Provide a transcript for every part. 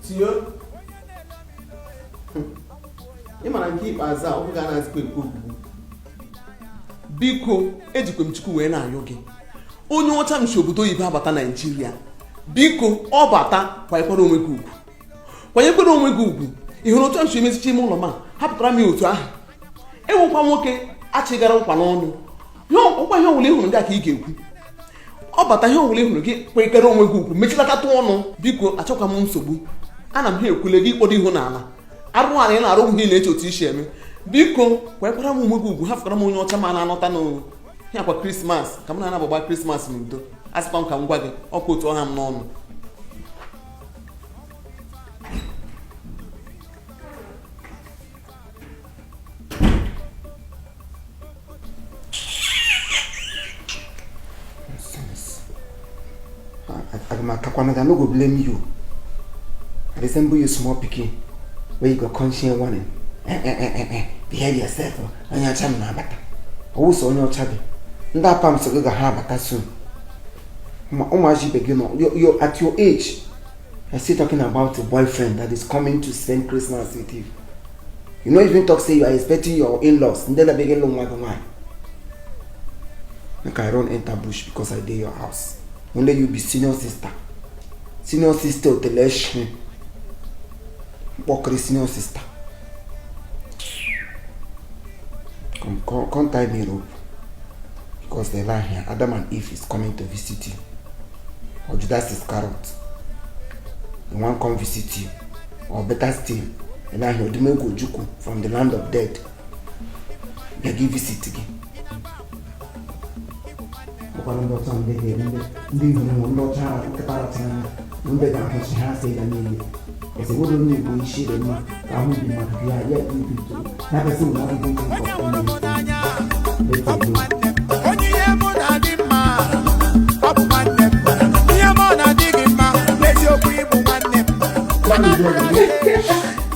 Tio. Ịmara nke ikpeazụ a ọ ga na-azikwa ekwu okwu. Biko ejikwa m Chukwu wee na-ayọ gị. Onye ọcha m si obodo oyibo abata Naịjirịa. Biko ọ bata kwanyekwara onwe gị ugwu. Kwanyekwara onwe gị ugwu. Ị hụrụ otu m si emezicha ime ụlọ ma hapụtara m ya otu ahụ. Enwekwa nwoke achịgara nkwa n'ọnụ. Ọkwa ihe ọbụla ị hụrụ gị ka ị ga-ekwu. Ọ bata ihe ọbụla ị hụrụ gị kwenyekere onwe gị ugwu mechilakata ọnụ. Biko achọkwa m nsogbu. Ana m ha ekwule gị ikpọdo ihu n'ala. Arụ anyị na-arụ ugwu niile eche otu isi eme. Biko kwekwara m onwe gị ugwu hafụkara m onye ọcha ma na-anọta n'ihe akwa Krismas ka m na-anabagba Krismas n'udo. Asịkwa m ka m gwa gị ọkwa otu ọha m n'ọnụ. I no go blame you. I resemble you small pikin where you go conscience warning. Behave yourself. Onye ọcha m na-abata. Owuso onye ọcha gị. Ndị apam so gị ga ha abata soon. Ụmụaji ibe gị nọ. You're at your age. I still talking about a boyfriend that is coming to spend Christmas with you. You know even talk say you are expecting your in-laws. Ndị na-abịa gị nwa gị nwanyị. Make I run enter bush because I dey your house. Only you be senior sister. Senior sister of the election. Walk senior sister. Come tie me rope. Because they lie here. Adam and Eve is coming to visit you. Or Judas Iscariot. They want come visit you. Or better still, and now he'll go Juku from the land of dead. They give visit again. You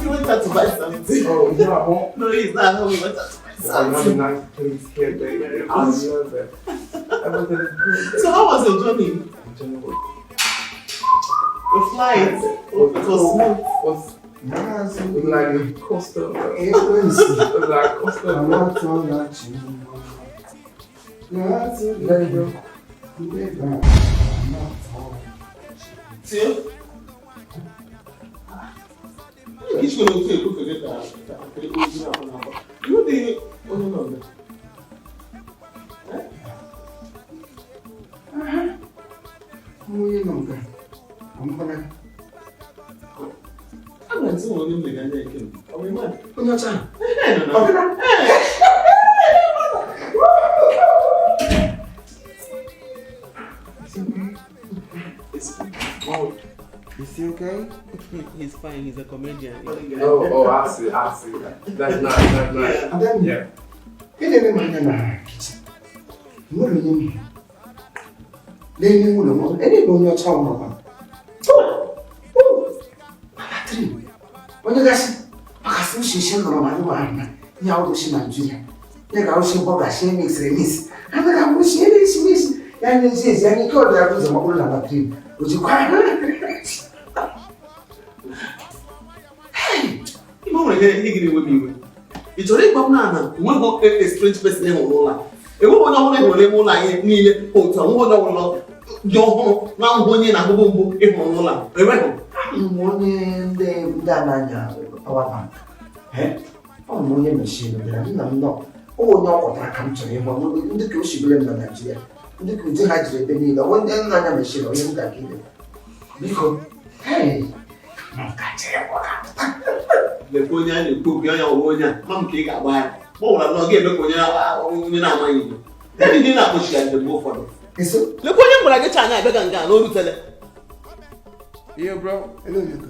went out to buy something. Oh, yeah. No, he's not home. He went out to buy something. Nice place here, baby. I love it. So how was your journey? The flight? It was smooth. Was nice. Like coastal. It was like coastal. I'm not talking about you. Let it go. I'm not talking. See? Each one will take a look at that. You know the only number. I'm gonna see one in the Ghanaian. Are we mad? No time. No. Is he okay? He's fine. He's a comedian. Oh, I see. That's nice. And then, Yeah. He didn't mind the kitchen. What do you mean? They knew the one. Anyone your child, Mama. When you guys, I see she shall know my one. Now, she Nigeria. They go, she bought she makes a miss. And I wish she is. And he says, and he called her to the Mokula Matri. Would you cry? Hey, you know what he with me. It's already banana. We want a strange person in Ola. A woman only will like me, or to a woman. Yo, now one year, I'm going to go Ola. Remember? Morning, the Dananya, our bank. Eh? Oh, no, machine, I'm not. Oh, no, what I come to him. The cruise will in Nigeria. The cruise hydrate the needle. One day, another machine or you can give it. Because, hey, I can't tell you what. The Konya, the Pukia, or Wonya, Mum Cake, I buy. More than not get the Konya, you know, my. That did not push you to go for them. Is it? The Konya, but I get China, I began down, no tell it. Yeah, bro. Hello, Nico.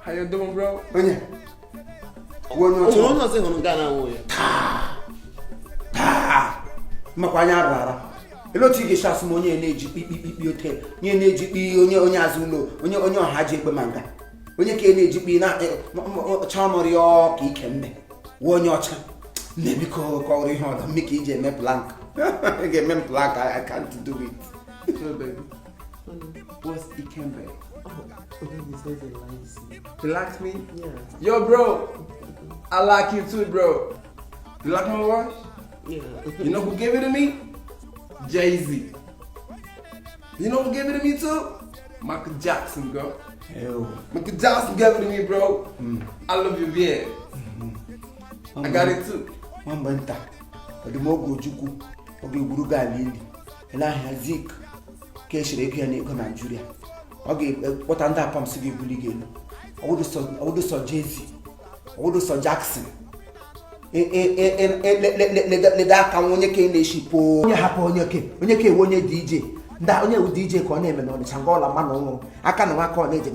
How you doing, bro? Onya. Not saying on Ghana. Makwanya rara. Hello, Tiki Shas Money and Age hotel. Near Naji, Onya Zulo, Onya Haji Manga. When you came Naji, not Charmorio, he can be. One your chap. Maybe call him Mickey J. Blank. Get me blank, I can't do it. So, baby. What's Ikembe? He says he likes you. He likes me? Yeah. Yo, bro. I like you too, bro. You like my watch? Yeah. You know who gave it to me? Jay-Z. You know who gave it to me too? Michael Jackson, bro. Hell. Michael Jackson gave it to me, bro. I love you, yeah. I got it too. Mamba nta. Odumogo Chukwu. Oge gburu gali. Ela Zik. Ke shireke ya n'ego Nigeria. Oge kpọta ndị apam si ga-ebuli gị elu. Owodo so Jay-Z. Owodo so Jackson. Leda aka onye ke na-eshi po. Onye hapụ onye ke ewe onye DJ. Nda onye wu DJ ka ọ na-eme na ọdịcha nga ọla mmanụ ọnwụrụ. Aka na nwaka ọ na-eje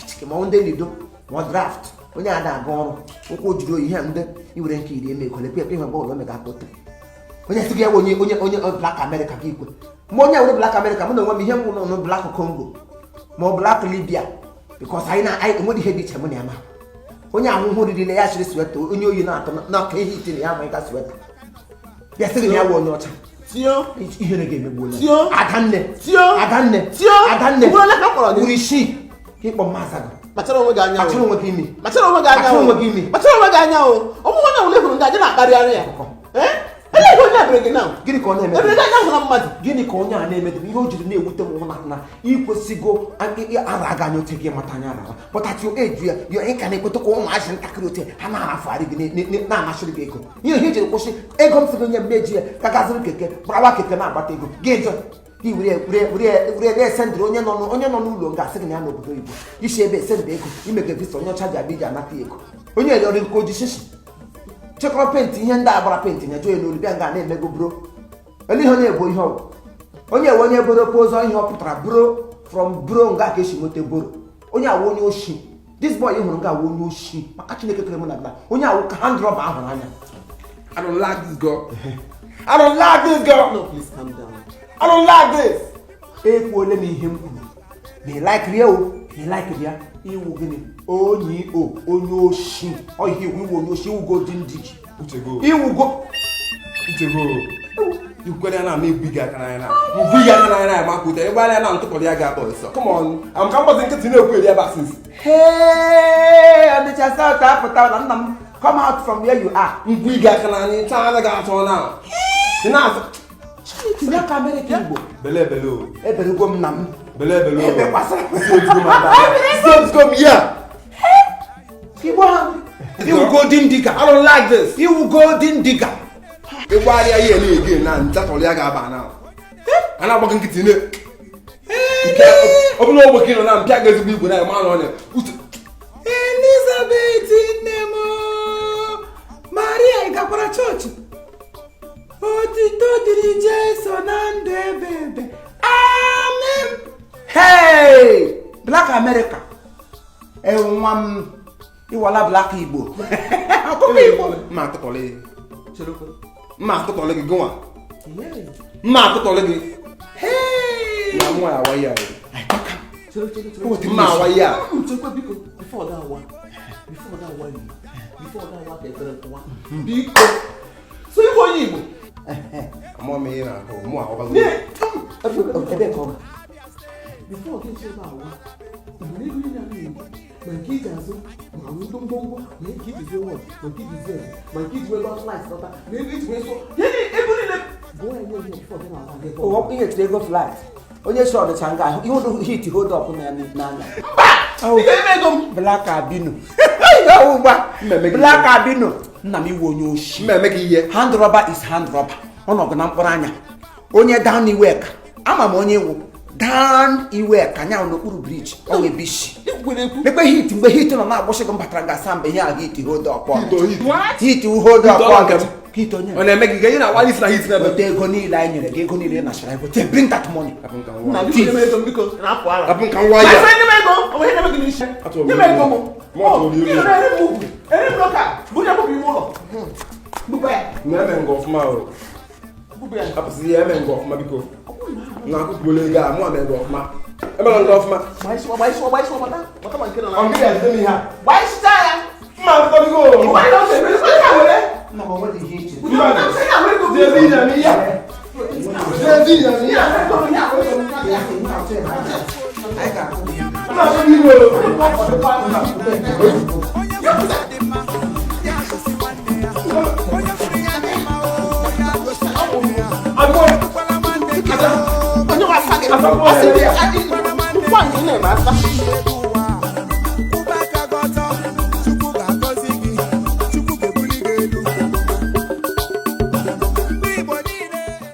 chiki ma ndị lido ma draft. Onye ada aga ọrụ. Ụkwụ juru oyi ihe ndị iwere nke iri eme ekole pepe ihe bọọlụ omega akpọta. Onye sị gị ya onye Black America ka ikwe. Ma onye were Black America mụ na onwe m ihe mwụ na Black Congo ma Black Libya because anyị enwere ihe dị iche mụ na ya ma. Onye ahụhụ riri ya chiri sweta onye oyi na-atọ na ka ihe ite na ya amaghị ka sweta. Bịa sị gị ya onye ọcha. Tio. Ihe na-ga-emegbu onye. Tio. Adanne. Ugboro ka kpọrọ gị. Uri shi. Ka ịkpọ mmaza gị. Kpachara onwe gị anya. Kpachara onwe gị imi. Kpachara onwe gị anya o. Ọmụmụ na ule hụrụ ndị aja na-akparịarị ya. Ele ego onye abịrị gị na. Gịnị ka ọ na-eme? Ebere gị anya hụrụ mmadụ. Gịnị ka onye a na-eme ihe o jiri na-ewute m na ikwesịgo ara aga anya ote gị mata anya ara pụtati eju ya ị ka na-ekweta ka ụmụazị ntakịrị ote ha na-arafụgharị gị na-amasịrị gị ego ihe ihe ejiri kwụsị ego m sịrị onye mmeji ya ka gaziri keke brawa keke na-agbata ego gị ejo gị were na-esendịrị onye nọ n'ụlọ ga-asị gị na ya n'obodo Igbo isi ebe esendị ego imege visa onye ọcha ji abịa iji anata ego onye eriọrị nke oji shishi chekọrọ penti ihe ndị agbara penti na ejo ya n'olu bịa nga na-emego buro ele ihe na-ebo ihe ọgwụ onye ewe onye boro pozo ihe ọ pụtara buro from buro nga ka esi nweta boro onye awụ onye oshi this boy hụrụ nga awụ onye oshi maka Chineke kere m na gba onye awụ ka hand rubber ahụrụ anya. I don't like this girl. I don't like this girl. No, please calm down. I don't like this. Ekwuole m ihe m kwuru ma ị like rie o ị like ya iwu gịnị onye oshi ọ ihe iwu onye oshi iwu golden dig iwugo You na me bigger can I now. Bigger than I am. Makuta. Everybody now to call ya guy boy. So come on. I'm coming to continue with your basins. Hey, I'm just South Africa. Come out from where you are. Bigger can I need time to go now. Enough. Tinya kamera Igbo. Bele. Ebere go m na m. Bele. Ebe kwasa. Let's go here. Igbo ha. You golden digger. I don't like this. You golden digger. Everybody here ni again na ntatoli aga aba now. Ana agba nkiti ne. Obuno ogbo na mpia ga ezigbo Igbo na ma no ne. Elizabeth Nemo. Maria igakwara church. Otito diri Jesu na ndụ ebe. Amen. Hey! Black America. Nwa m iwala Black Igbo. Akụkọ Igbo. Ma atụtọle. Cheloko. Ma atụtọle gị gwa. Yeah. Ma atụtọle gị. Hey! Na mwa ya waya. Chelo. Ma waya. Chekwa biko before that one ka ekere tụwa. Biko. So ibo onye Igbo. Amọ me na ko mu awa ba. Ebe ko. Before gị chebe awa. Mgbe ego ị na-amị Igbo. Ma nke iji azụ ma nwụdo ngwongwo ma nke iji zie wọd ma nke iji zie ma nke iji wee bọtụlaịs nọta ma ego iji wee sọ gịnị ego niile bụ onye nye ihe bifọ gị na-agba gị O ihe tiri ego flight. Onye shọ ọdịcha nga ahụ ihe ụdụ hit hold up na n'anya. ị ga-eme ego m. Black Albino. Black Albino. Nna m iwu onye oshi. Mmemme gị ihe. Hand rubber is hand rubber. Ọnọdụ na mkpụrụ anya. Onye down iwe ka. Ama m onye iwu. Down iwe ka nya n'okpuru bridge. Ọ wee bishi. Mgbe hit nọ na-agbụsị gị mbatara ga-asa mgbe ihe a hit hold up. Hit hold up. Hit onye. Ọ na-eme gị na wali na hit na Weta ego niile anyị nyere gị ego niile na shara ego. Bring that money. Na biko eme ego m biko na-apụ ara. Abụ nka nwa ya. Ma nye m ego, ọ bụ ihe na-eme gị n'isi. Nye m ego m. Ere m ụka. Bunye m bi ụlọ. Bube. Na-eme ngọ ọfụma o. Bube. Apụsị ya eme ngọ ọfụma biko. Na akụkụle ego a mụ ame ngọ ọfụma. Eme ngọ ọfụma. Gbaịsịwa mata ma nke nọ na. Ọ ngị ya zemi ha. Gbaịsịta ya. Mma akụkọ biko. Ịgba ya ọsọ eme ka were. Na ma nwere ihe iche. Mma. Zebi na mi ya. Zebi na mi ya. Anyị ga-akụ Onye wa fa gị. Asị gị, nwa anyị na-eme asa.